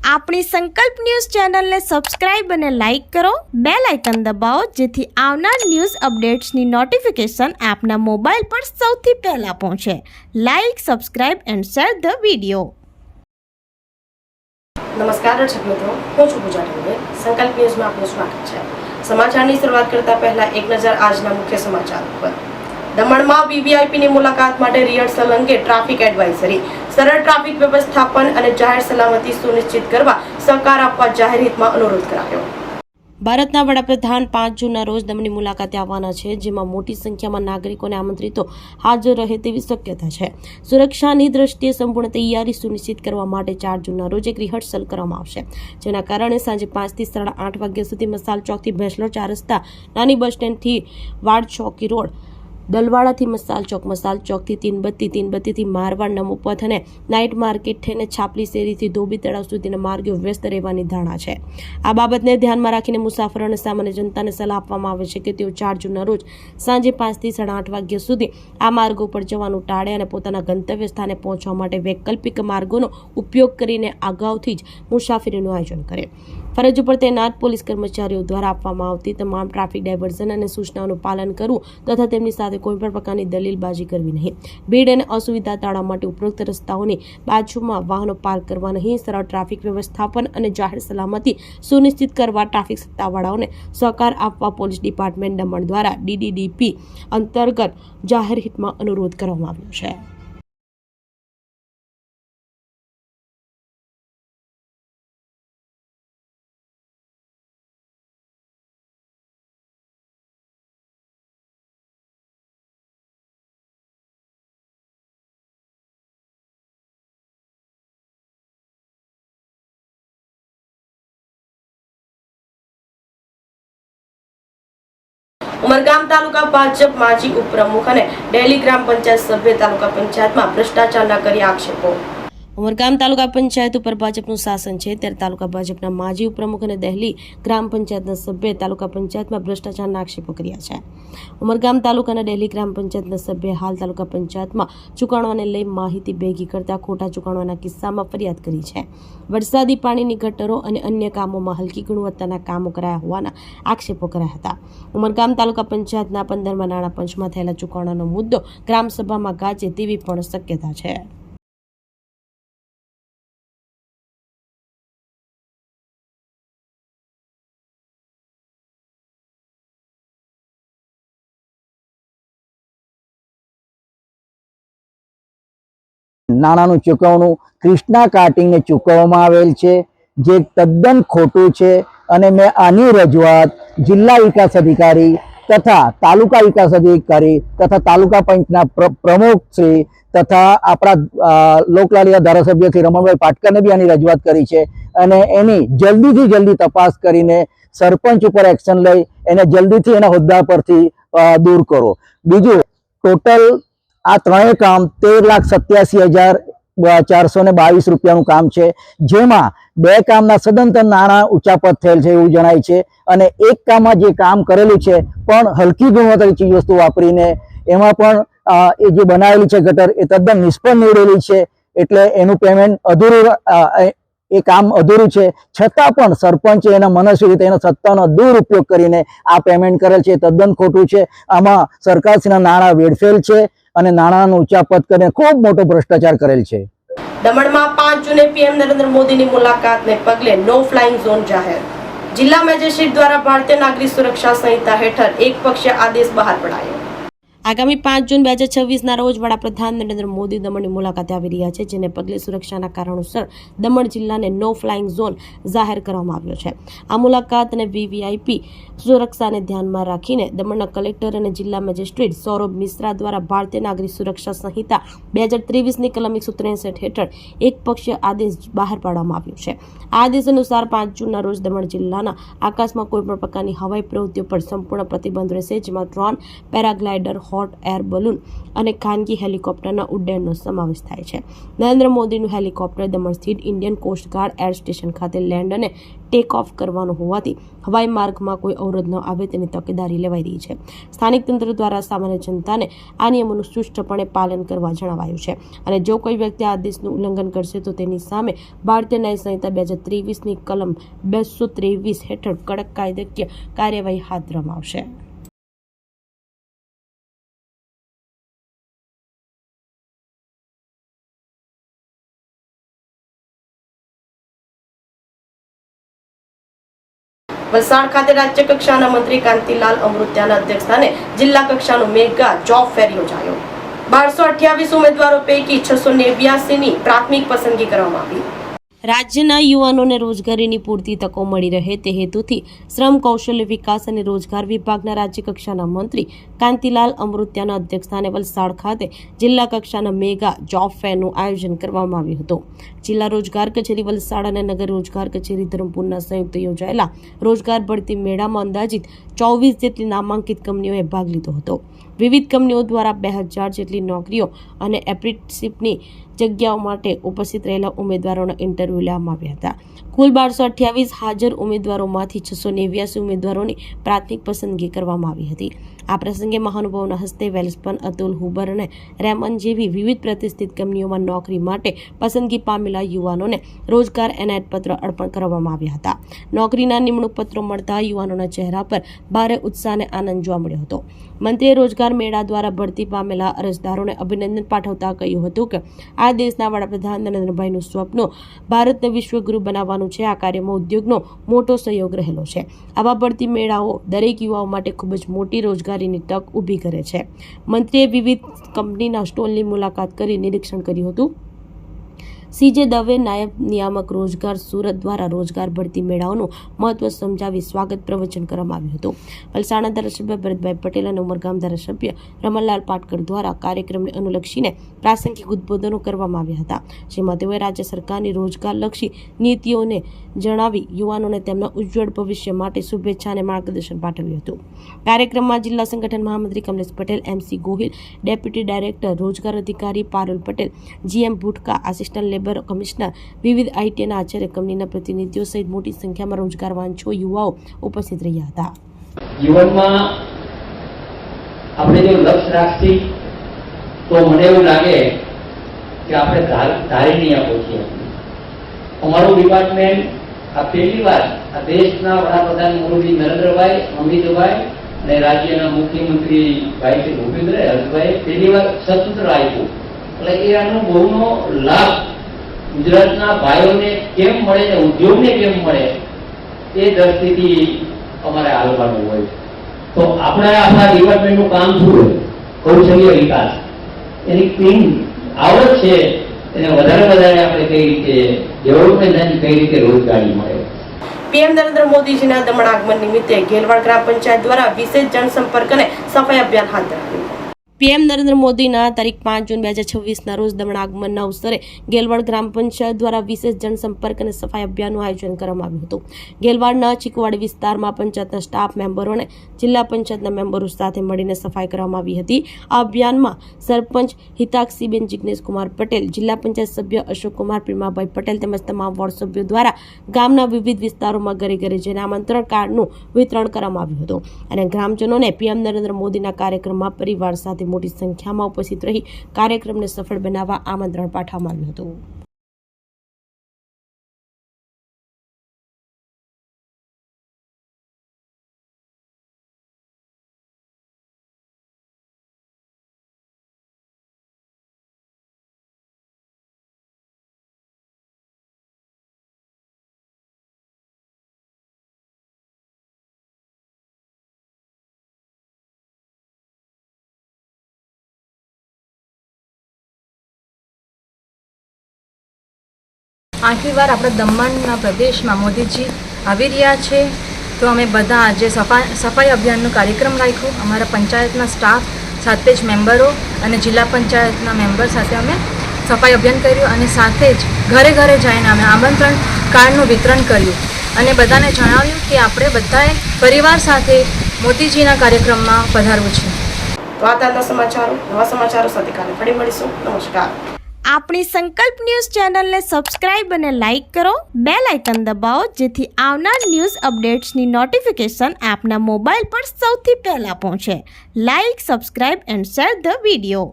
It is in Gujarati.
આપણી સંકલ્પ ન્યૂઝ ચેનલને સબસ્ક્રાઇબ અને લાઇક કરો, બેલ આઇકન દબાવો જેથી આવનાર ન્યૂઝ અપડેટ્સની નોટિફિકેશન આપના મોબાઈલ પર સૌથી પહેલા પહોંચે. Like, subscribe and share the video. નમસ્કાર દર્શક મિત્રો, હું છું ગુજરાતી. સંકલ્પ ન્યૂઝમાં આપનું સ્વાગત છે. સમાચારની શરૂઆત કરતા પહેલા એક નજર આજના મુખ્ય સમાચાર પર. દમણમાં વીવીઆઈપીની મુલાકાત માટે રિહર્સલ અંગે ટ્રાફિક એડવાઇઝરી. સરળ ટ્રાફિક વ્યવસ્થાપન અને જાહેર સલામતી સુનિશ્ચિત કરવા સહકાર આપવા જાહેર હિતમાં અનુરોધ કરાયો. ભારતના વડાપ્રધાન 5 જૂનના રોજ દમણની મુલાકાતે આવવાના છે, જેમાં મોટી સંખ્યામાં નાગરિકોને આમંત્રિતો હાજર રહે તેવી શક્યતા છે. સુરક્ષાની દ્રષ્ટિએ સંપૂર્ણ તૈયારી સુનિશ્ચિત કરવા માટે 4 જૂનના રોજ એક રિહર્સલ કરવામાં આવશે, જેના કારણે સાંજે 5 થી 8:30 વાગ્યા સુધી મસાલ ચોકથી ભેંસલોર 4 રસ્તા, નાની બસ સ્ટેન્ડથી વાડ ચોકી રોડ, દલવાડાથી મસાલ ચોકથી તીનબત્તીથી મારવાડ નમોપથ અને નાઇટ માર્કેટ થઈને છાપલી શેરીથી ધોબી તળાવ સુધીના માર્ગો વ્યસ્ત રહેવાની ધારણા છે. આ બાબતને ધ્યાનમાં રાખીને મુસાફરો અને સામાન્ય જનતાને સલાહ આપવામાં આવે છે કે તેઓ 4 જૂનના રોજ સાંજે 5 થી 8:30 વાગ્યા સુધી આ માર્ગો પર જવાનું ટાળે અને પોતાના ગંતવ્ય સ્થાને પહોંચવા માટે વૈકલ્પિક માર્ગોનો ઉપયોગ કરીને અગાઉથી જ મુસાફરીનું આયોજન કરે. ફરજ ઉપર તૈનાત પોલીસ કર્મચારીઓ દ્વારા આપવામાં આવતી તમામ ટ્રાફિક ડાયવર્ઝન અને સૂચનાઓનું પાલન કરવું તથા તેમની સાથે કોઈ પણ પ્રકારની દલીલબાજી કરવી નહીં. ભીડ અને અસુવિધા ટાળવા માટે ઉપરોક્ત રસ્તાઓની બાજુમાં વાહનો પાર્ક કરવા નહીં. સરળ ટ્રાફિક વ્યવસ્થાપન અને જાહેર સલામતી સુનિશ્ચિત કરવા ટ્રાફિક સત્તાવાળાઓને સહકાર આપવા પોલીસ ડિપાર્ટમેન્ટ દમણ દ્વારા DDDP અંતર્ગત જાહેર હિતમાં અનુરોધ કરવામાં આવ્યો છે. ઉમરગામ તાલુકા ભાજપ માજી ઉપપ્રમુખ અને ડેલી ગ્રામ પંચાયત સભ્ય તાલુકા પંચાયતમાં ભ્રષ્ટાચારના કર્યા આક્ષેપો. ઉમરગામ તાલુકા પંચાયત ઉપર ભાજપનું શાસન છે, ત્યારે તાલુકા ભાજપના માજી ઉપપ્રમુખ અને દહેલી ગ્રામ પંચાયતના સભ્ય તાલુકા પંચાયતમાં ભ્રષ્ટાચારના આક્ષેપો કર્યા છે. ઉમરગામ તાલુકાના ડેલી ગ્રામ પંચાયતના સભ્ય હાલ તાલુકા પંચાયતમાં ચૂકવણાને લઈ માહિતી ભેગી કરતા ખોટા ચૂકવણાના કિસ્સામાં ફરિયાદ કરી છે. વરસાદી પાણીની ગટરો અને અન્ય કામોમાં હલકી ગુણવત્તાના કામો કરાયા હોવાના આક્ષેપો કર્યા હતા. ઉમરગામ તાલુકા પંચાયતના 15મા નાણાં પંચમાં થયેલા ચૂકવણાનો મુદ્દો ગ્રામસભામાં ગાજે તેવી પણ શક્યતા છે. નાણાંનું ચૂકવણું ક્રિષ્ના કાર્ટિંગને ચૂકવવામાં આવેલ છે, જે તદ્દન ખોટું છે અને મેં આની રજૂઆત જિલ્લા વિકાસ અધિકારી તથા તાલુકા વિકાસ અધિકારી તથા તાલુકા પંચના પ્રમુખ શ્રી તથા આપણા લોકલાડીના ધારાસભ્ય શ્રી રમણભાઈ પાટકરને બી આની રજૂઆત કરી છે અને એની જલ્દીથી જલ્દી તપાસ કરીને સરપંચ ઉપર એક્શન લઈ એને જલ્દીથી એના હોદ્દા પરથી દૂર કરો. બીજું, ટોટલ આ ત્રણેય કામ 13,87,422 રૂપિયાનું કામ છે, જેમાં 2 કામના સદંતર નાણાં ઉચાપત થયેલ છે એવું જણાય છે અને એક કામમાં જે કામ કરેલું છે પણ હલકી ગુણવત્તાની ચીજવસ્તુ વાપરીને એમાં પણ એ જે બનાવેલી છે ગટર એ તદ્દન નિષ્ફળ નીવડેલી છે, એટલે એનું પેમેન્ટ અધૂરું, એ કામ અધૂરું છે. છતાં પણ સરપંચે એના મનસ્વી રીતે એના સત્તાનો દુરુપયોગ કરીને આ પેમેન્ટ કરેલ છે, તદ્દન ખોટું છે. આમાં સરકારશ્રીના નાણાં વેડફેલ છે અને નાણાંનો ઉચાપત કરીને ખૂબ મોટો ભ્રષ્ટાચાર કરેલ છે. દમણમાં 5 જૂને PM નરેન્દ્ર મોદીની મુલાકાતને પગલે નો ફ્લાઇંગ ઝોન જાહેર. જિલ્લા મેજિસ્ટ્રેટ દ્વારા ભારતીય નાગરિક સુરક્ષા સંહિતા હેઠળ એક પક્ષીય આદેશ બહાર પડાયો. આગામી 5 જૂન 2026ના રોજ વડાપ્રધાન નરેન્દ્ર મોદી દમણની મુલાકાતે આવી રહ્યા છે, જેને પગલે સુરક્ષાના કારણોસર દમણ જિલ્લાને નો ફ્લાઇંગ ઝોન જાહેર કરવામાં આવ્યો છે. આ મુલાકાત અને VVIP સુરક્ષાને ધ્યાનમાં રાખીને દમણના કલેક્ટર અને જિલ્લા મેજિસ્ટ્રેટ સૌરભ મિશ્રા દ્વારા ભારતીય નાગરિક સુરક્ષા સંહિતા 2023ની કલમ 163 હેઠળ એક પક્ષીય આદેશ બહાર પાડવામાં આવ્યો છે. આ આદેશ અનુસાર 5 જૂનના રોજ દમણ જિલ્લાના આકાશમાં કોઈપણ પ્રકારની હવાઈ પ્રવૃત્તિઓ પર સંપૂર્ણ પ્રતિબંધ રહેશે, જેમાં ડ્રોન, પેરાગ્લાઇડર, હોટ એર બલૂન અને ખાનગી હેલિકોપ્ટરના ઉડ્ડયનનો સમાવેશ થાય છે. નરેન્દ્ર મોદીનું હેલિકોપ્ટર દમણ સ્થિત Indian coast guard air station ખાતે લેન્ડ અને ટેક ઓફ કરવાનું હોવાથી હવાઈ માર્ગમાં કોઈ અવરોધ ન આવે તેની તકેદારી લેવાઈ રહી છે. સ્થાનિક તંત્ર દ્વારા સામાન્ય જનતાને આ નિયમોનું સુસ્તપણે પાલન કરવા જણાવાયું છે અને જો કોઈ વ્યક્તિ આ આદેશનું ઉલ્લંઘન કરશે તો તેની સામે ભારતીય ન્યાય સંહિતા 2023ની કલમ 223 હેઠળ કડક કાયદાકીય કાર્યવાહી હાથ ધરવામાં આવશે. વલસાડ ખાતે રાજ્ય કક્ષાના મંત્રી કાંતિલાલ અમૃત્યાના અધ્યક્ષસ્થાને જિલ્લા કક્ષાનો મેગા જોબ ફેર યોજાયો. 1228 ઉમેદવારો પૈકી 689ની પ્રાથમિક પસંદગી કરવામાં આવી. રાજ્યના યુવાનોને રોજગારીની પૂરતી તકો મળી રહે તે હેતુથી શ્રમ કૌશલ્ય વિકાસ અને રોજગાર વિભાગના રાજ્ય કક્ષાના મંત્રી કાંતિલાલ અમૃત્યાના અધ્યક્ષસ્થાને વલસાડ ખાતે જિલ્લા કક્ષાના મેગા જોબ ફેરનું આયોજન કરવામાં આવ્યું હતું. જિલ્લા રોજગાર કચેરી વલસાડ અને નગર રોજગાર કચેરી ધરમપુરના સંયુક્ત યોજાયેલા રોજગાર ભરતી મેળામાં અંદાજિત 24 જેટલી નામાંકિત કંપનીઓએ ભાગ લીધો હતો. વિવિધ કંપનીઓ દ્વારા 2000 જેટલી નોકરીઓ અને એપ્રેન્ટિસશીપની જગ્યાઓ માટે ઉપસ્થિત રહેલા ઉમેદવારોના ઇન્ટરવ્યૂ લેવામાં આવ્યા હતા. કુલ 1228 હાજર ઉમેદવારોમાંથી 689 ઉમેદવારોની પ્રાથમિક પસંદગી કરવામાં આવી હતી. આ પ્રસંગે મહાનુભાવોના હસ્તે વેલસ્પન, અતુલ, હુબર અને રેમન જેવી વિવિધ પ્રતિષ્ઠિત કંપનીઓમાં નોકરી માટે પસંદગી પામેલા યુવાનોને રોજગાર એનાયત પત્ર અર્પણ કરવામાં આવ્યા હતા. નોકરીના નિમણૂક પત્રો મળતા યુવાનોના ચહેરા પર ભારે ઉત્સાહ અને આનંદ જોવા મળ્યો હતો. મંત્રીએ રોજગાર મેળા દ્વારા ભરતી પામેલા અરજદારોને અભિનંદન પાઠવતા કહ્યું હતું કે આ દેશના વડાપ્રધાન નરેન્દ્રભાઈનું સ્વપ્ન ભારતને વિશ્વગુરુ બનાવવાનું છે. આ કાર્યમાં ઉદ્યોગનો મોટો સહયોગ રહેલો છે. આવા ભરતી મેળાઓ દરેક યુવાઓ માટે ખૂબ જ મોટી રોજગારીની તક ઊભી કરે છે. મંત્રીએ વિવિધ કંપનીના સ્ટોલની મુલાકાત કરી નિરીક્ષણ કર્યું હતું. CJ દવે નાયબ નિયામક રોજગાર સુરત દ્વારા રોજગાર ભરતી મેળાઓનું મહત્વ સમજાવી સ્વાગત પ્રવચન કરવામાં આવ્યું હતું. વલસાડના ધારાસભ્ય ભરતભાઈ પટેલ અને ઉમરગામ ધારાસભ્ય રમણલાલ પાટકર દ્વારા કાર્યક્રમને અનુલક્ષીને પ્રાસંગિક ઉદ્બોધનો કરવામાં આવ્યા હતા, જેમાં તેઓએ રાજ્ય સરકારની રોજગારલક્ષી નીતિઓને જણાવી યુવાનોને તેમના ઉજ્જવળ ભવિષ્ય માટે શુભેચ્છા અને માર્ગદર્શન પાઠવ્યું હતું. કાર્યક્રમમાં જિલ્લા સંગઠન મહામંત્રી Kamlesh Patel, MC Gohil, deputy director રોજગાર અધિકારી Parul Patel, GM Bhutka, assistant labour commissioner, વિવિધ ITના આચાર્ય, કંપનીના પ્રતિનિધિઓ સહિત મોટી સંખ્યામાં રોજગાર વાંચો યુવાઓ ઉપસ્થિત રહ્યા હતા. જીવનમાં આપણે જો લક્ષ્ય રાખી તો મને એવું લાગે કે આપણે ધારી નહીં પહોંચીએ. અમારું ડિપાર્ટમેન્ટ આ પહેલી વાર આ દેશના વડાપ્રધાન મોદી નરેન્દ્રભાઈ, અમિતભાઈ અને રાજ્યના મુખ્યમંત્રી ભાઈ શ્રી ભૂપેન્દ્ર હર્ષભાઈ પહેલી વાર સસૂત્ર આપ્યું. એટલે એ અનુભવનો લાભ ગુજરાતના ભાઈઓને કેમ મળે ને ઉદ્યોગને કેમ મળે એ દ્રષ્ટિથી અમારે હાલવાનું હોય. તો આપણે આપણા ડિપાર્ટમેન્ટનું કામ શું હોય? કૌશલ્ય વિકાસ, એની ટીમ આવડત છે એને વધારે આપણે કઈ રીતે ડેવલપમેન્ટ કઈ રીતે રોજગારી મળે. PM નરેન્દ્ર મોદીજીના દમણ આગમન નિમિત્તે ગેલવાડ ગ્રામ પંચાયત દ્વારા વિશેષ જનસંપર્ક અને સફાઈ અભિયાન હાથ ધરાયું. PM નરેન્દ્ર મોદીના તારીખ 5 જૂન 2026ના રોજ દમણ આગમનના અવસરે ગેલવાડ ગ્રામ પંચાયત દ્વારા વિશેષ જનસંપર્ક અને સફાઈ અભિયાનનું આયોજન કરવામાં આવ્યું હતું. ગેલવાડના ચીકવાડી વિસ્તારમાં પંચાયતના સ્ટાફ મેમ્બરો અને જિલ્લા પંચાયતના મેમ્બરો સાથે મળીને સફાઈ કરવામાં આવી હતી. આ અભિયાનમાં સરપંચ હિતાક્ષીબેન જિગ્નેશકુમાર પટેલ, જિલ્લા પંચાયત સભ્ય અશોકકુમાર પ્રેમાભાઈ પટેલ તેમજ તમામ વોર્ડ સભ્યો દ્વારા ગામના વિવિધ વિસ્તારોમાં ઘરે ઘરે જઈને આમંત્રણ કાર્ડનું વિતરણ કરવામાં આવ્યું હતું અને ગ્રામજનોને PM નરેન્દ્ર મોદીના કાર્યક્રમમાં પરિવાર સાથે મોટી સંખ્યામાં ઉપસ્થિત રહી કાર્યક્રમને સફળ બનાવવા આમંત્રણ પાઠવવામાં આવ્યું હતું. આખી વાર આપણા દમણના પ્રદેશમાં મોદીજી આવી રહ્યા છે, તો અમે બધા આજે સફાઈ અભિયાનનો કાર્યક્રમ રાખ્યો. અમારા પંચાયતના સ્ટાફ સાથે જ મેમ્બરો અને જિલ્લા પંચાયતના મેમ્બર સાથે અમે સફાઈ અભિયાન કર્યું અને સાથે જ ઘરે ઘરે જઈને અમે આમંત્રણ કાર્ડનું વિતરણ કર્યું અને બધાને જણાવ્યું કે આપણે બધાએ પરિવાર સાથે મોદીજીના કાર્યક્રમમાં પધારવું છે. તો આ તાજના સમાચારો, નવા સમાચારો સાથે કાલે ફરી મળીશું. નમસ્કાર. આપણી સંકલ્પ ન્યૂઝ ચેનલને સબસ્ક્રાઇબ અને લાઇક કરો, બેલ આઇકન દબાવો જેથી આવનાર ન્યૂઝ અપડેટ્સની નોટિફિકેશન આપના મોબાઈલ પર સૌથી પહેલા પહોંચે. Like, subscribe and share the video.